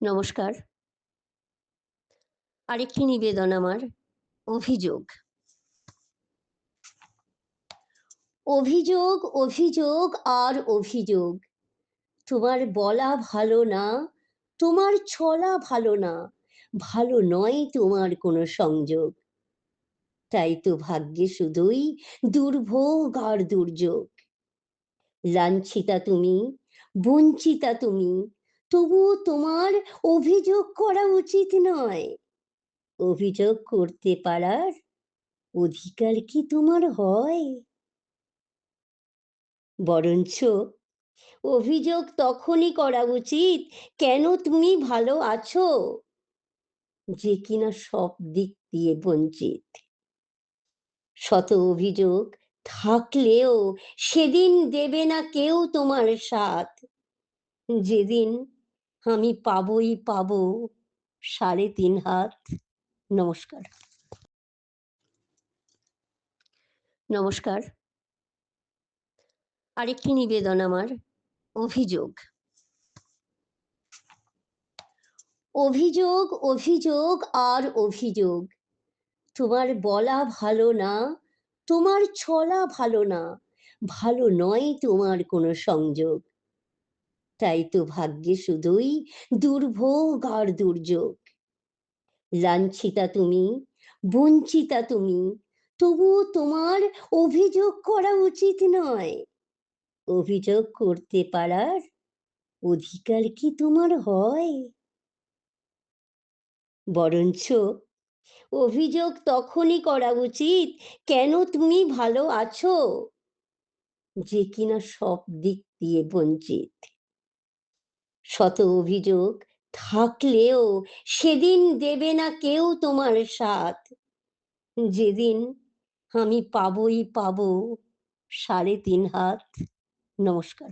নমস্কার। আরেকটি নিবেদন আমার। অভিযোগ। অভিযোগ, অভিযোগ আর অভিযোগ। তোমার বলা ভালো না, তোমার ছলা ভালো না, ভালো নয় তোমার কোনো সংযোগ। তাই তো ভাগ্যে শুধুই দুর্ভোগ আর দুর্যোগ। লাঞ্ছিতা তুমি, বঞ্চিতা তুমি, তবুও তোমার অভিযোগ করা উচিত নয়। অভিযোগ করতে পারার অধিকার কি তোমার হয়? বরঞ্চ অভিযোগ তখনই করা উচিত, কেন তুমি ভালো আছো, যে কিনা সব দিক দিয়ে বঞ্চিত। শত অভিযোগ থাকলেও সেদিন দেবে না কেউ তোমার সাথ, যেদিন আমি পাবই পাবো ৩.৫ হাত। নমস্কার। নমস্কার। আরেকটি নিবেদন আমার। অভিযোগ। অভিযোগ, অভিযোগ আর অভিযোগ। তোমার বলা ভালো না, তোমার ছলা ভালো না, ভালো নয় তোমার কোনো সংযোগ। তাই তো ভাগ্যে শুধুই দুর্ভোগ আর দুর্যোগ। লাঞ্ছিতা তুমি, বঞ্চিতা তুমি, তবুও তোমার অভিযোগ করা উচিত নয়। অভিযোগ করতে পারার অধিকার কি তোমার হয়? বরঞ্চ অভিযোগ তখনই করা উচিত, কেন তুমি ভালো আছো, যে কিনা সব দিক দিয়ে বঞ্চিত। শত অভিযোগ থাকলেও সেদিন দেবে না কেউ তোমার সাথ, যেদিন আমি পাবই পাবো ৩.৫ হাত। নমস্কার।